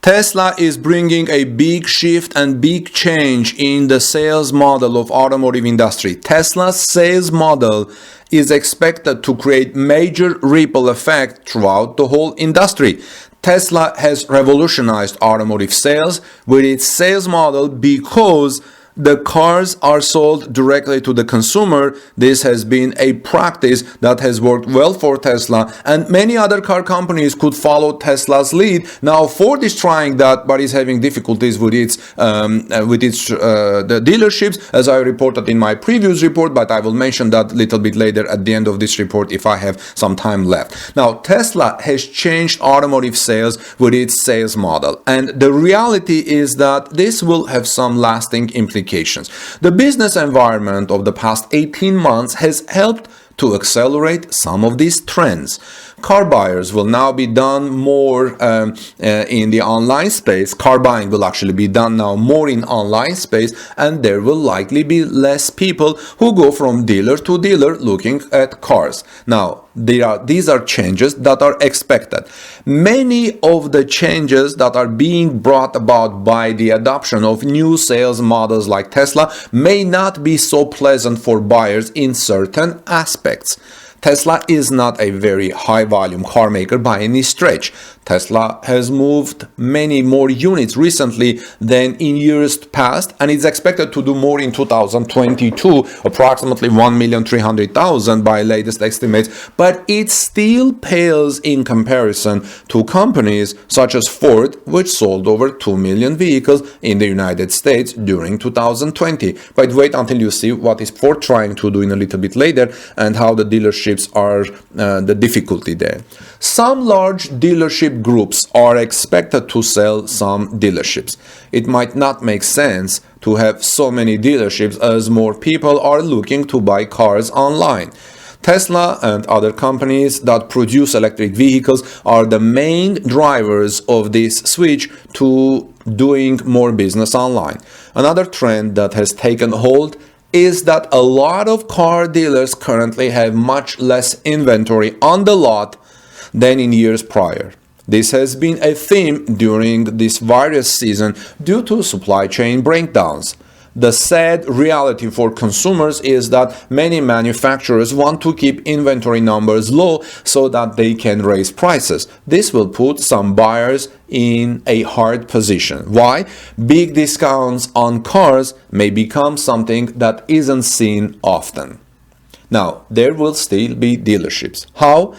Tesla is bringing a big shift and big change in the sales model of automotive industry. Tesla's sales model is expected to create major ripple effect throughout the whole industry. Tesla has revolutionized automotive sales with its sales model because the cars are sold directly to the consumer. This has been a practice that has worked well for Tesla, and many other car companies could follow Tesla's lead. Now Ford is trying that, but is having difficulties with its the dealerships, as I reported in my previous report, but I will mention that a little bit later at the end of this report if I have some time left. Now Tesla has changed automotive sales with its sales model, and the reality is that this will have some lasting implications. The business environment of the past 18 months has helped to accelerate some of these trends. Car buyers will now be done more in the online space. Car buying will actually be done now more in online space, and there will likely be less people who go from dealer to dealer looking at cars. Now, these are changes that are expected. Many of the changes that are being brought about by the adoption of new sales models like Tesla may not be so pleasant for buyers in certain aspects. Tesla is not a very high-volume car maker by any stretch. Tesla has moved many more units recently than in years past, and is expected to do more in 2022, approximately 1,300,000 by latest estimates, but it still pales in comparison to companies such as Ford, which sold over 2 million vehicles in the United States during 2020. But wait until you see what is Ford trying to do in a little bit later, and how the dealerships are the difficulty there. Some large dealership groups are expected to sell some dealerships. It might not make sense to have so many dealerships as more people are looking to buy cars online. Tesla and other companies that produce electric vehicles are the main drivers of this switch to doing more business online. Another trend that has taken hold is that a lot of car dealers currently have much less inventory on the lot than in years prior. This has been a theme during this virus season due to supply chain breakdowns. The sad reality for consumers is that many manufacturers want to keep inventory numbers low so that they can raise prices. This will put some buyers in a hard position. Why? Big discounts on cars may become something that isn't seen often. Now, there will still be dealerships. How?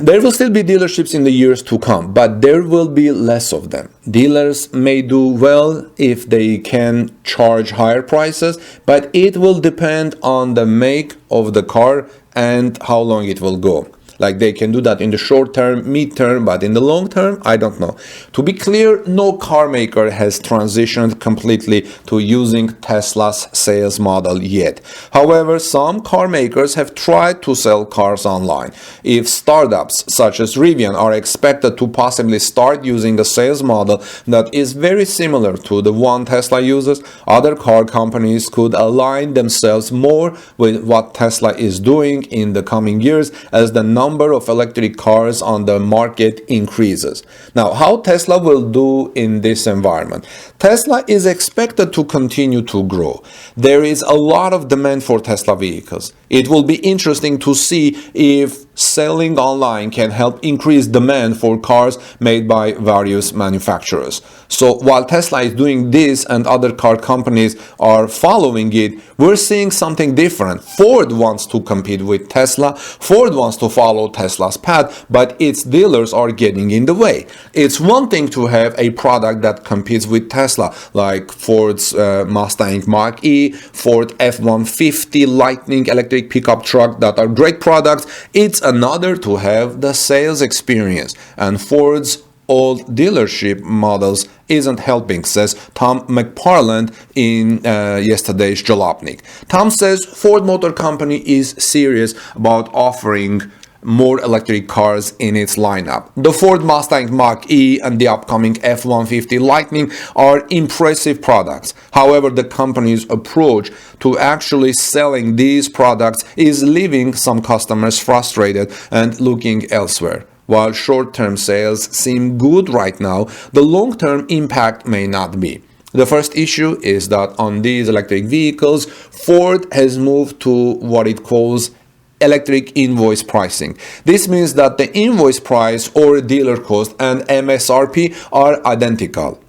There will still be dealerships in the years to come, but there will be less of them. Dealers may do well if they can charge higher prices, but it will depend on the make of the car and how long it will go. Like, they can do that in the short term, mid-term, but in the long term, I don't know. To be clear, no car maker has transitioned completely to using Tesla's sales model yet. However, some car makers have tried to sell cars online. If startups such as Rivian are expected to possibly start using a sales model that is very similar to the one Tesla uses, other car companies could align themselves more with what Tesla is doing in the coming years as the number of electric cars on the market increases. Now, how Tesla will do in this environment? Tesla is expected to continue to grow. There is a lot of demand for Tesla vehicles. It will be interesting to see if selling online can help increase demand for cars made by various manufacturers. So while Tesla is doing this and other car companies are following it, we're seeing something different. Ford wants to compete with Tesla. Ford wants to follow Tesla's path, but its dealers are getting in the way. It's one thing to have a product that competes with Tesla, like Ford's Mustang Mach-E, Ford F-150 Lightning electric pickup truck that are great products. It's another to have the sales experience, and Ford's old dealership models isn't helping, says Tom McParland in yesterday's Jalopnik. Tom says Ford Motor Company is serious about offering more electric cars in its lineup. The Ford Mustang Mach-E and the upcoming F-150 Lightning are impressive products. However, the company's approach to actually selling these products is leaving some customers frustrated and looking elsewhere. While short-term sales seem good right now, the long-term impact may not be. The first issue is that on these electric vehicles, Ford has moved to what it calls electric invoice pricing. This means that the invoice price or dealer cost and MSRP are identical.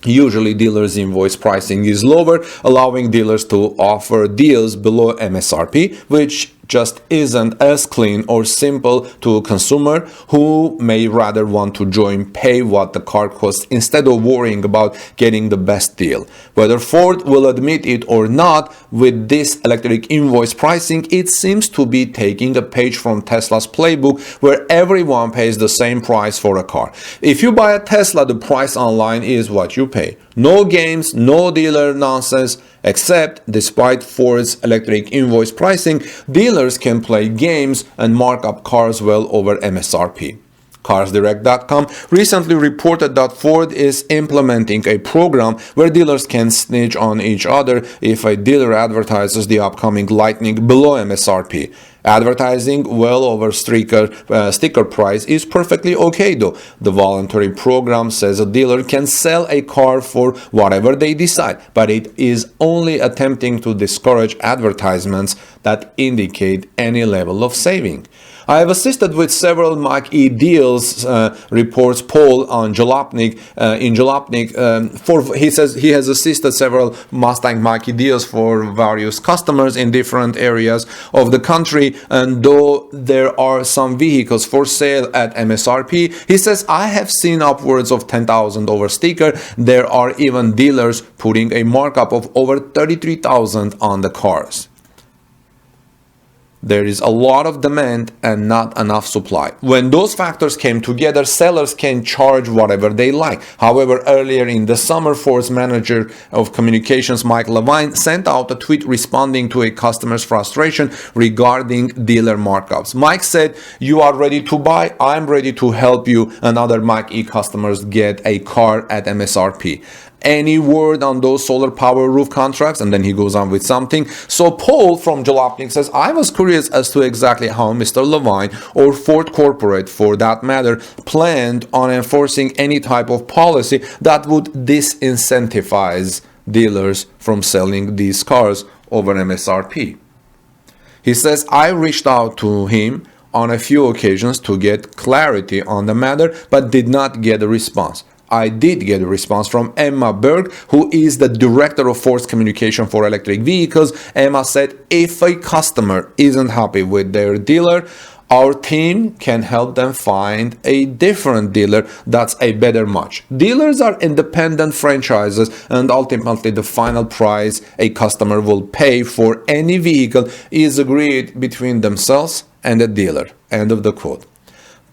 Usually dealers' invoice pricing is lower, allowing dealers to offer deals below MSRP, which just isn't as clean or simple to a consumer who may rather want to join pay what the car costs instead of worrying about getting the best deal. Whether Ford will admit it or not, with this electric invoice pricing, it seems to be taking a page from Tesla's Playbook, where everyone pays the same price for a car. If you buy a Tesla, the price online is what you pay. No games, no dealer nonsense, except despite Ford's electric invoice pricing, dealers can play games and mark up cars well over MSRP. CarsDirect.com recently reported that Ford is implementing a program where dealers can snitch on each other if a dealer advertises the upcoming Lightning below MSRP. Advertising well over sticker price is perfectly okay though. The voluntary program says a dealer can sell a car for whatever they decide, but it is only attempting to discourage advertisements that indicate any level of saving. I have assisted with several Mach-E deals, reports Paul on Jalopnik. He says he has assisted several Mustang Mach-E deals for various customers in different areas of the country. And though there are some vehicles for sale at MSRP, he says, I have seen upwards of 10,000 over sticker. There are even dealers putting a markup of over 33,000 on the cars. There is a lot of demand and not enough supply. When those factors came together, sellers can charge whatever they like. However, earlier in the summer, Ford's manager of communications, Mike Levine, sent out a tweet responding to a customer's frustration regarding dealer markups. Mike said, "You are ready to buy? I'm ready to help you and other Mach-E customers get a car at MSRP. Any word on those solar power roof contracts?" And then he goes on with something. So Paul from Jalopnik says, "I was curious as to exactly how Mr. Levine, or Ford Corporate for that matter, planned on enforcing any type of policy that would disincentivize dealers from selling these cars over MSRP. He says, "I reached out to him on a few occasions to get clarity on the matter, but did not get a response. I did get a response from Emma Berg, who is the director of Ford's communication for electric vehicles. Emma said, if a customer isn't happy with their dealer, our team can help them find a different dealer that's a better match. Dealers are independent franchises, and ultimately the final price a customer will pay for any vehicle is agreed between themselves and the dealer." End of the quote.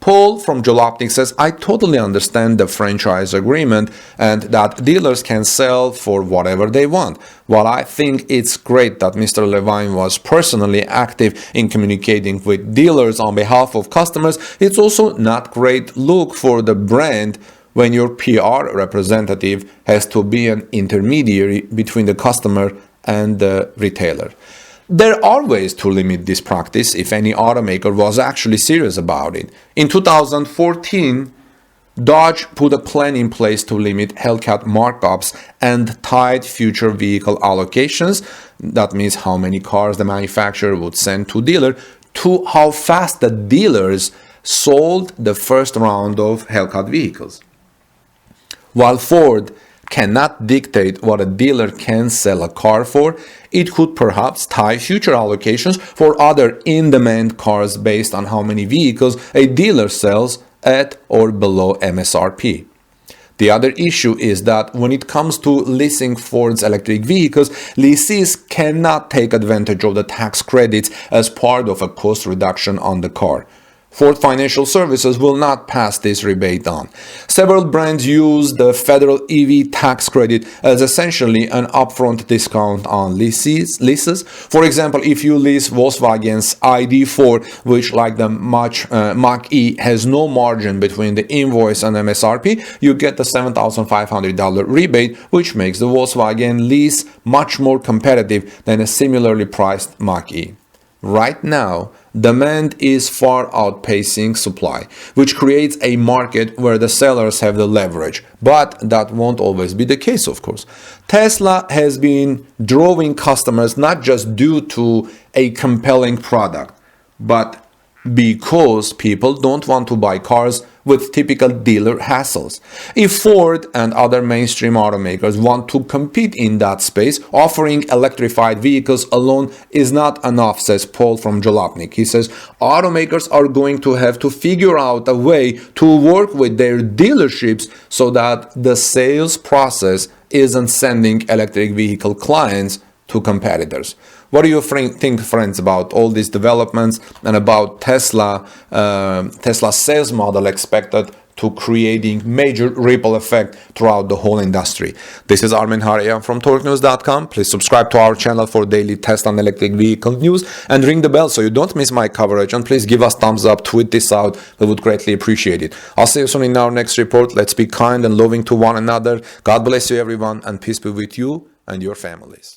Paul from Jalopnik says, "I totally understand the franchise agreement and that dealers can sell for whatever they want. While I think it's great that Mr. Levine was personally active in communicating with dealers on behalf of customers, it's also not great look for the brand when your PR representative has to be an intermediary between the customer and the retailer." There are ways to limit this practice if any automaker was actually serious about it. In 2014, Dodge put a plan in place to limit Hellcat markups and tied future vehicle allocations, that means how many cars the manufacturer would send to dealer, to how fast the dealers sold the first round of Hellcat vehicles. While Ford cannot dictate what a dealer can sell a car for, it could perhaps tie future allocations for other in-demand cars based on how many vehicles a dealer sells at or below MSRP. The other issue is that when it comes to leasing Ford's electric vehicles, lessees cannot take advantage of the tax credits as part of a cost reduction on the car. Ford Financial Services will not pass this rebate on. Several brands use the federal EV tax credit as essentially an upfront discount on leases. For example, if you lease Volkswagen's ID4, which like the Mach-E has no margin between the invoice and MSRP, you get the $7,500 rebate, which makes the Volkswagen lease much more competitive than a similarly priced Mach-E. Right now, demand is far outpacing supply, which creates a market where the sellers have the leverage. But that won't always be the case, of course. Tesla has been drawing customers not just due to a compelling product, but because people don't want to buy cars with typical dealer hassles. If Ford and other mainstream automakers want to compete in that space, offering electrified vehicles alone is not enough, says Paul from Jalopnik. He says automakers are going to have to figure out a way to work with their dealerships so that the sales process isn't sending electric vehicle clients to competitors. What do you think, friends, about all these developments and about Tesla's sales model expected to creating major ripple effect throughout the whole industry? This is Armin Harayan from TorqueNews.com. Please subscribe to our channel for daily Tesla and electric vehicle news and ring the bell so you don't miss my coverage. And please give us thumbs up, tweet this out. We would greatly appreciate it. I'll see you soon in our next report. Let's be kind and loving to one another. God bless you, everyone, and peace be with you and your families.